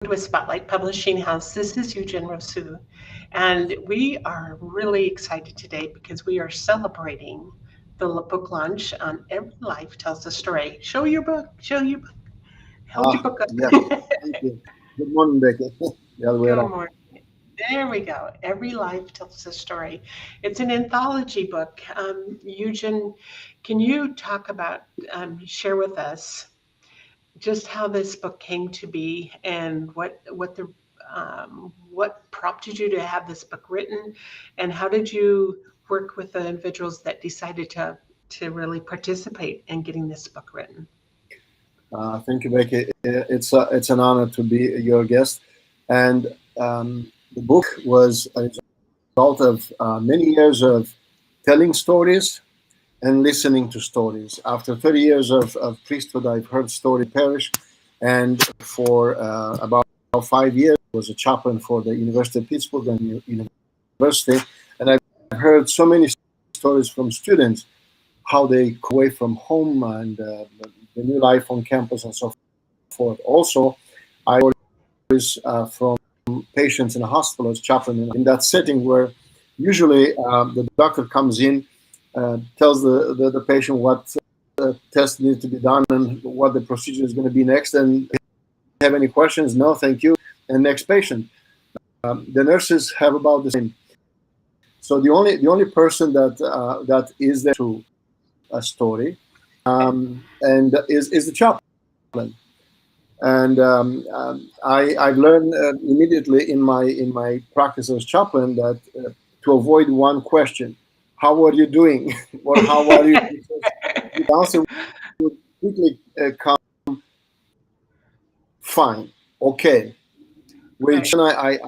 with Spotlight Publishing House. This is Eugen Rosu, and we are really excited today because we are celebrating the book launch on Every Life Tells a Story. Show your book, show your book, hold your book up. Yes. Thank you. Good morning, Becky. The other way Good around. morning. There we go. Every Life Tells a Story. It's an anthology book. Eugen, can you talk about, share with us just how this book came to be and what prompted you to have this book written, and how did you work with the individuals that decided to really participate in getting this book written? Thank you, Becky. It's an honor to be your guest. And the book was a result of many years of telling stories and listening to stories. After 30 years of priesthood, I've heard story parish, and for about 5 years, I was a chaplain for the University of Pittsburgh and University, and I've heard so many stories from students how they go away from home and the new life on campus and so forth. Also, I was from patients in a hospital as chaplain in that setting where usually the doctor comes in, tells the patient what tests need to be done and what the procedure is going to be next. And if you have any questions, no, thank you. And next patient. The nurses have about the same. So the only person that is there to a story and is the chaplain. And I've learned immediately in my practice as chaplain that to avoid one question, how are you doing, or how are you? The answer would quickly come, fine, okay. Which Right.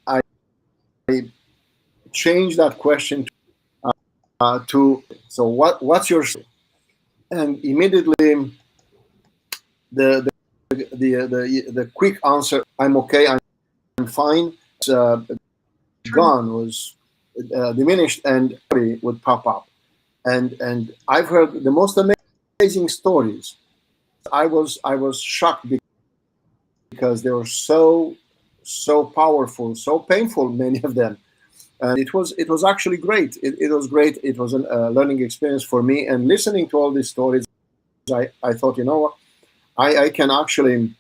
I changed that question to so what's your story? And immediately the quick answer, I'm okay, I'm fine, True. gone, was diminished, and would pop up. And I've heard the most amazing stories. I was shocked because they were so powerful, so painful, many of them. And it was actually great. It was great. It was a learning experience for me. And listening to all these stories, I thought, you know what, I can actually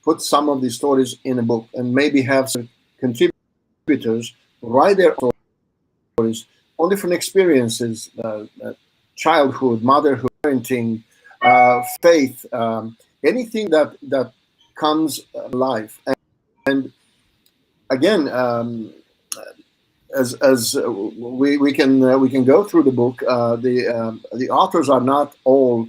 put some of these stories in a book and maybe have some contributors write their stories on different experiences, childhood, motherhood, parenting, faith, anything that comes alive. And again, as we can go through the book, the authors are not all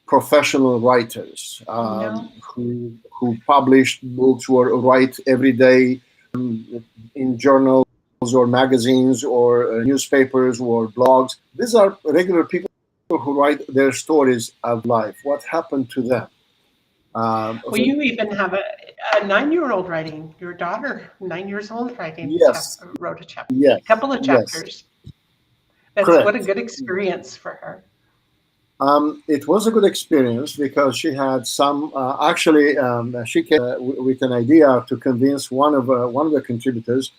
professional writers No. who published books or write every day in journals or magazines or newspapers or blogs. These are regular people who write their stories of life. What happened to them? Well, So you even have a 9-year-old writing, your daughter, 9 years old, writing, yes, wrote a chapter, a yes, couple of yes, chapters. That's what a correct. good experience for her. It was a good experience because she had some. Actually, she came with an idea to convince one of the contributors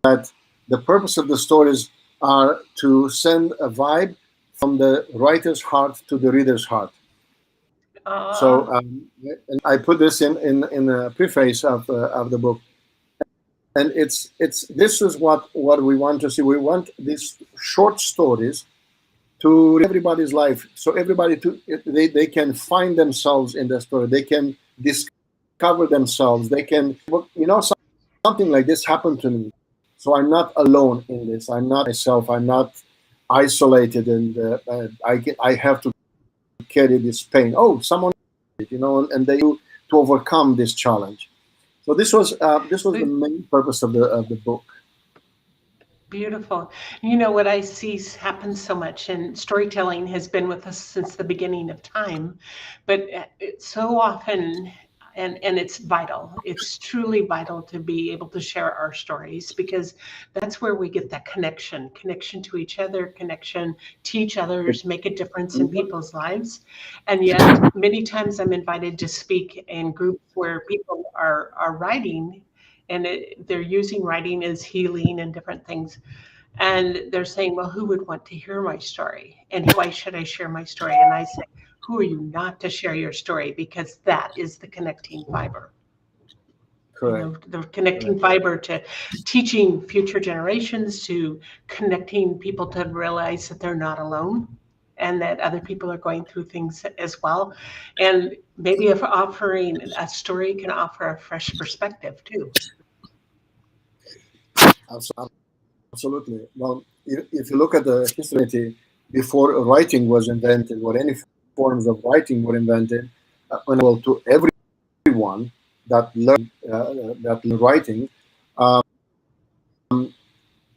that the purpose of the stories are to send a vibe from the writer's heart to the reader's heart. So, Ah, and I put this in the preface of the book, and it's this is what we want to see. We want these short stories to everybody's life, so everybody they can find themselves in the story. They can discover themselves. They can, well, something like this happened to me, so I'm not alone in this. I'm not myself. I'm not isolated, and I have to carry this pain. Oh, someone, and they to overcome this challenge. So this was the main purpose of the book. beautiful. You know what I see happens so much, and storytelling has been with us since the beginning of time, but so often. and it's vital. It's truly vital to be able to share our stories, because that's where we get that connection to each other, connection, teach others, make a difference in people's lives. And yet, many times I'm invited to speak in groups where people are writing, and they're using writing as healing and different things. And they're saying, well, who would want to hear my story? And why should I share my story? And I say, who are you not to share your story? Because that is the connecting fiber. Correct. The connecting fiber to teaching future generations, to connecting people to realize that they're not alone and that other people are going through things as well. And maybe if offering a story can offer a fresh perspective too. Absolutely. Well, if you look at the history before writing was invented, or any forms of writing were invented, well, to everyone that learned writing, um,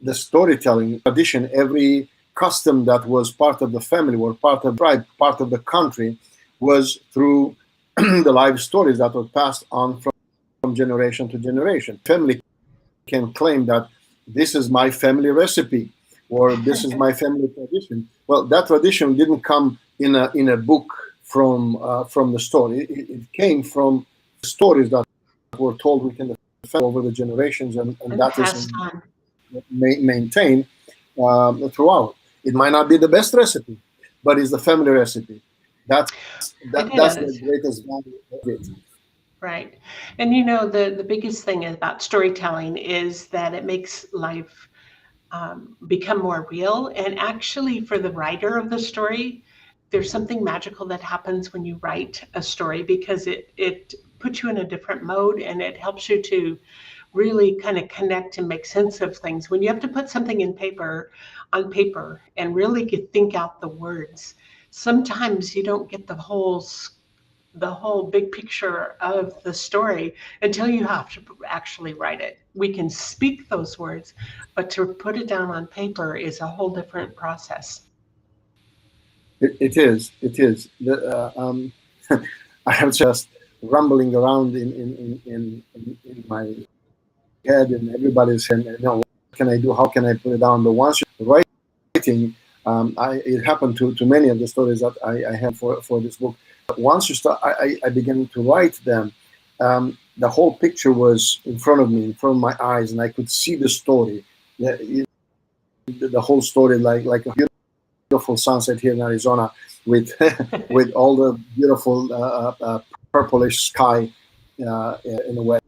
the storytelling tradition, every custom that was part of the family or part of the tribe, part of the country, was through the live stories that were passed on from generation to generation. Family can claim that this is my family recipe, or this is my family tradition. Well, that tradition didn't come in a book from the story. It came from stories that were told within the family over the generations, and that is maintained throughout. It might not be the best recipe, but it's the family recipe. That's the greatest value of it. Right. And the biggest thing about storytelling is that it makes life become more real. And actually, for the writer of the story, there's something magical that happens when you write a story, because it puts you in a different mode, and it helps you to really kind of connect and make sense of things. When you have to put something on paper and really think out the words, sometimes you don't get the whole big picture of the story until you have to actually write it. We can speak those words, but to put it down on paper is a whole different process. It is. It is. I am just rumbling around in my head, and everybody's saying, what can I do? How can I put it down? But once you're writing, it happened to many of the stories that I have for this book. Once you start, I began to write them. The whole picture was in front of me, in front of my eyes, and I could see the story, the whole story, like a beautiful sunset here in Arizona, with with all the beautiful purplish sky in the west.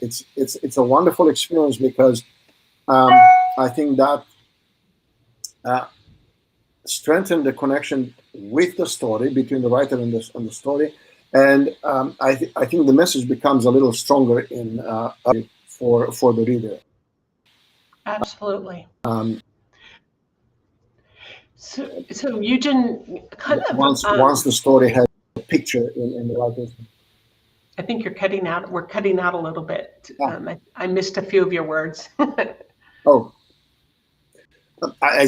It's a wonderful experience, because I think that strengthened the connection with the story, between the writer and the story, and I think the message becomes a little stronger for the reader. Absolutely. So Eugen, kind of. Once the story has a picture in the writer's. I think you're cutting out. We're cutting out a little bit. I missed a few of your words. Oh, I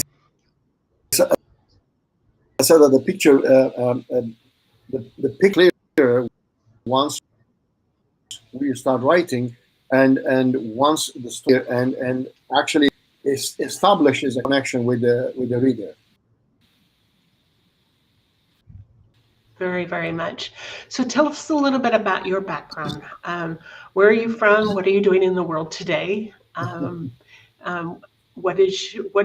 said that the picture, the picture, once we start writing, and once the story and actually establishes a connection with the reader. Very, very much. So tell us a little bit about your background. Where are you from? What are you doing in the world today? What do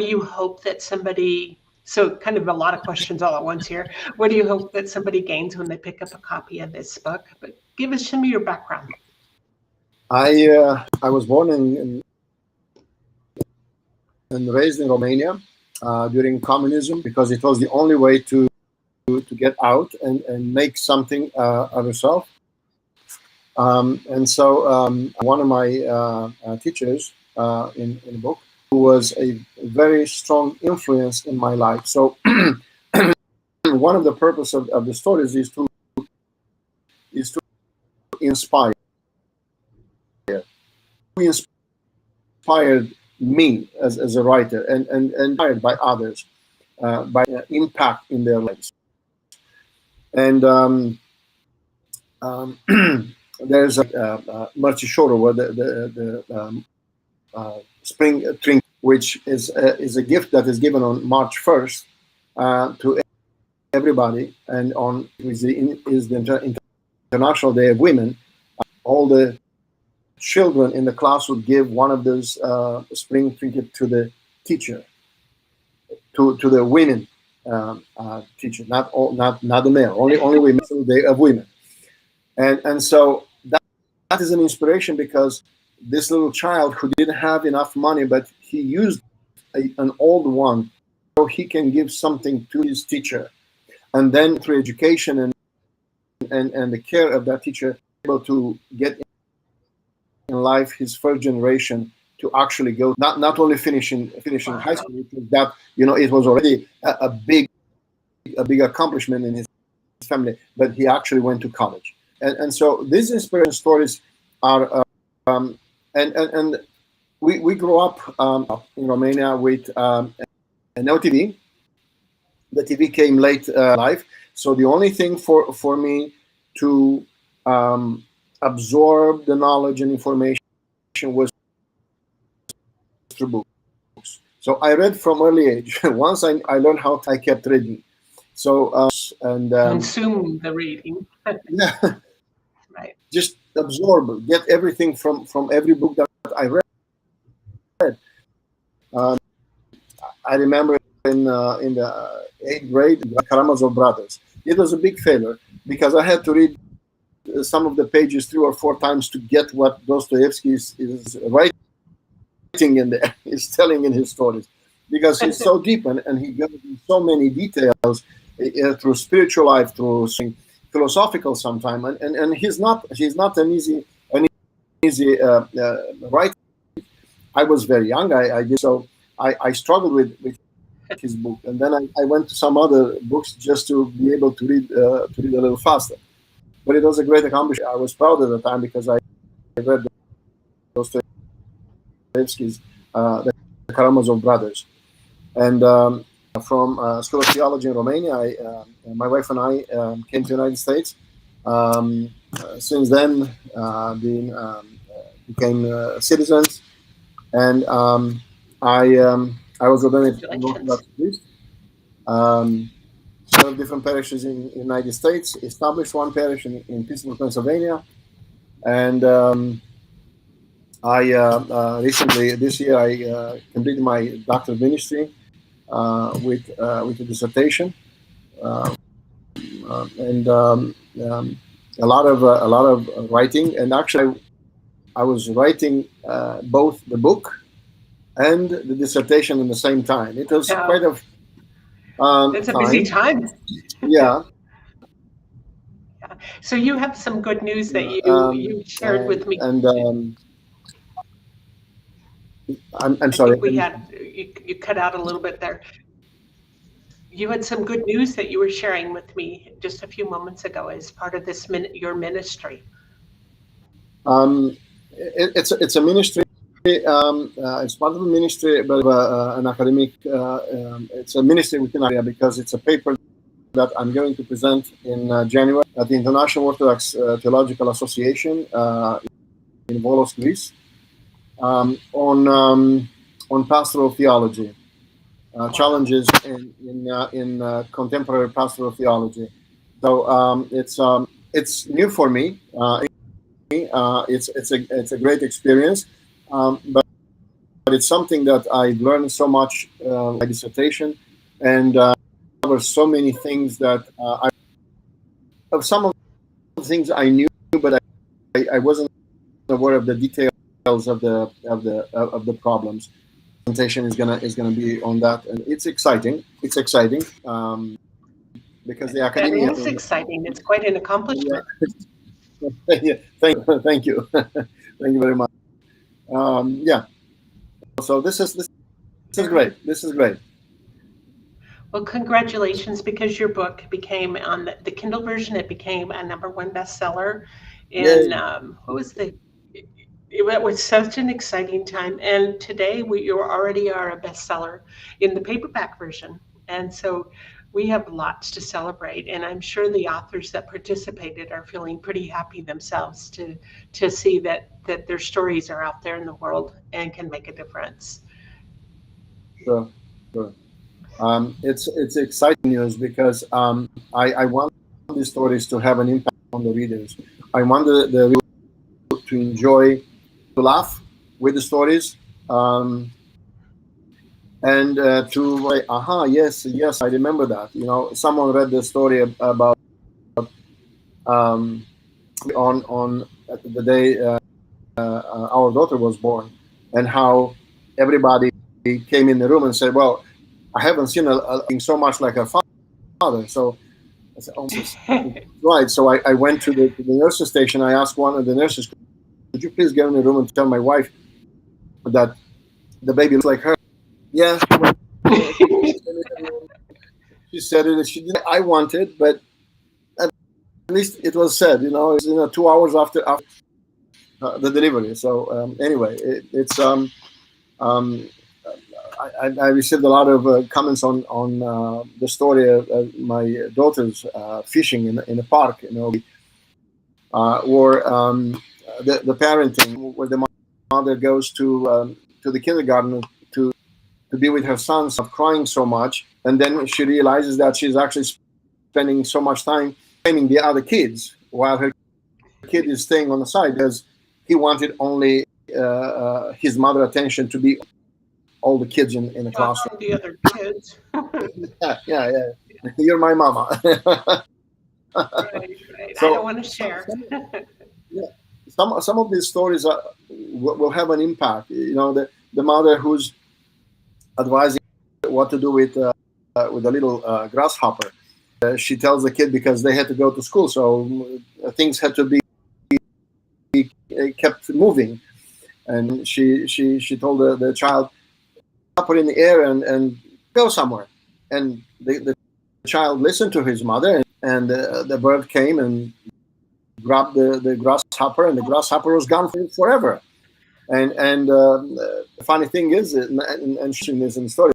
you hope that somebody, so kind of a lot of questions all at once here. What do you hope that somebody gains when they pick up a copy of this book? But give us some of your background. I was born and raised in Romania during communism, because it was the only way to get out and make something of yourself. And so one of my teachers in the book, who was a very strong influence in my life. So one of the purpose of the stories is to inspire. Who inspired me as a writer, and inspired by others, by impact in their lives. And there's a Marci Shoro, where the spring drink, which is a gift that is given on March 1st to everybody, and on is the International Day of Women. All the children in the class would give one of those spring trinket to the teacher, to the women teacher, not the male, only women. Day of Women, and so that is an inspiration, because this little child who didn't have enough money, but he used an old one so he can give something to his teacher, and then through education and the care of that teacher, able to get in life his first generation to actually go, not only finishing high school, because that, it was already a big accomplishment in his family, but he actually went to college. And so these inspiration stories are and we grew up in Romania with no TV. The TV came late life, so the only thing for me to absorb the knowledge and information was through books. So I read from early age. Once I learned how, I kept reading. So and consume the reading. yeah, Right. just absorb, get everything from every book that I read. I remember in the 8th grade, Karamazov Brothers. It was a big failure because I had to read some of the pages 3 or 4 times to get what Dostoevsky is writing is telling in his stories, because he's so deep and he goes in so many details through spiritual life, through philosophical sometimes, and he's not an easy writer. I was very young. I did so. I struggled with his book, and then I went to some other books just to be able to read a little faster. But it was a great accomplishment. I was proud at the time because I read Dostoevsky's the Karamazov Brothers, and from School of Theology in Romania, my wife and I came to the United States. Since then, became citizens, and I was ordained Orthodox priest. Several different parishes in the United States, established one parish in Pittsburgh, Pennsylvania, and I recently, this year, I completed my doctorate ministry with a dissertation, and a lot of writing. And actually, I was writing both the book and the dissertation at the same time. It was quite a it's a busy time. Yeah. So you have some good news that you shared with me. And I'm sorry. I think we had you cut out a little bit there. You had some good news that you were sharing with me just a few moments ago as part of this your ministry. It's a ministry. It's part of a ministry, but an academic. It's a ministry within area because it's a paper that I'm going to present in January at the International Orthodox Theological Association in Volos, Greece, on pastoral theology, challenges in contemporary pastoral theology. So it's new for me. It's a great experience, but it's something that I've learned so much in my dissertation, and cover so many things that some of the things I knew, but I wasn't aware of the details of the problems. The presentation is gonna be on that, and it's exciting. It's exciting because the academia is exciting. It's quite an accomplishment. Yeah, thank you, thank you very much. Yeah, so this is great. This is great. Well, congratulations, because your book became, on the Kindle version, it became a #1 bestseller. In what was it was such an exciting time, and today you already are a bestseller in the paperback version. And so we have lots to celebrate, and I'm sure the authors that participated are feeling pretty happy themselves to see that their stories are out there in the world and can make a difference. Sure, sure. It's exciting news because I want these stories to have an impact on the readers. I want the reader to enjoy, to laugh with the stories, and to like, aha, yes, yes, I remember that. You know, someone read the story about um, on the day our daughter was born, and how everybody came in the room and said, "Well, I haven't seen a thing so much like her father." So I said, "Oh, this is right." So I went to the nurses station. I asked one of the nurses, "Could you please get in the room and tell my wife that the baby looks like her?" Yeah. She said it. She didn't. I wanted, but at least it was said. You know, it's 2 hours after the delivery. So anyway, it's um, I received a lot of comments on the story of my daughter's fishing in the park. You know, or the parenting where the mother goes to the kindergarten to be with her sons, of crying so much, and then she realizes that she's actually spending so much time blaming the other kids while her kid is staying on the side because he wanted only his mother attention to be all the kids in the classroom. The other kids. Yeah. You're my mama. Right, right. I don't So want to share. yeah, some of these stories will have an impact. You know, the mother who's advising what to do with a little grasshopper. She tells the kid because they had to go to school, so things had to be kept moving. And she told the child, up it in the air and go somewhere. And the child listened to his mother, and the bird came and grabbed the grasshopper, and the grasshopper was gone forever. And the funny thing is, and she is in the story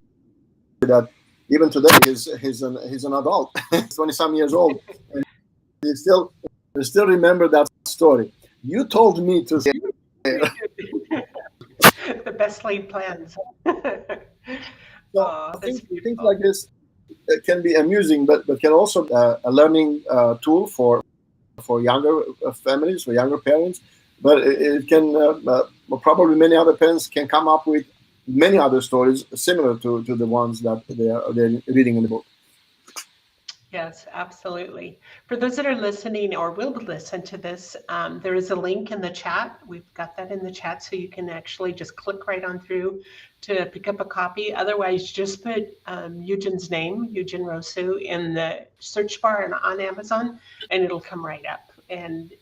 that even today he's an adult, 20 some years old, and he still remember that story. You told me to say. The best laid plans. So Oh, I that's think things beautiful. like this can be amusing, but can also a learning tool for younger families, for younger parents. But it can probably many other parents can come up with many other stories similar to the ones that they're reading in the book. Yes, absolutely. For those that are listening or will listen to this, there is a link in the chat. We've got that in the chat, so you can actually just click right on through to pick up a copy. Otherwise, just put Eugen's name, Eugen Rosu, in the search bar and on Amazon, and it'll come right up. And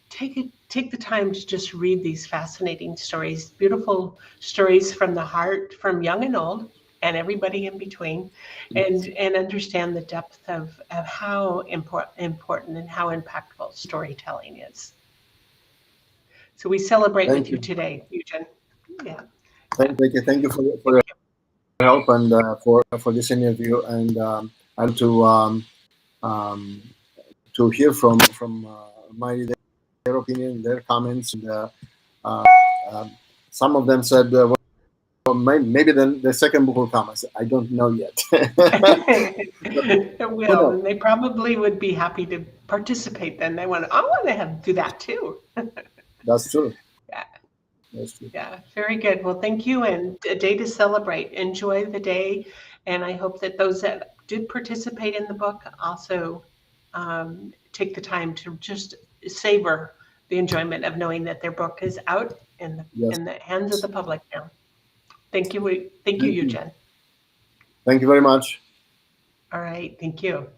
take the time to just read these fascinating stories, beautiful stories from the heart, from young and old, and everybody in between, and understand the depth of how important and how impactful storytelling is. So we celebrate Thank with you you, today, Eugen. Yeah, yeah. thank you for Thank your help and for this interview. And I want um, to hear from my their opinion, their comments, and uh, um, some of them said, well, maybe then the second book will come. I said, I don't know yet. But It who will, knows? and they probably would be happy to participate. Then I want to have do that too. That's true. Yeah. That's true. Yeah, very good. Well, thank you, and a day to celebrate. Enjoy the day, and I hope that those that did participate in the book also take the time to just savor the enjoyment of knowing that their book is out Yes. in the hands of the public now. Thank you, Thank you. Eugen. Thank you very much. All right, thank you.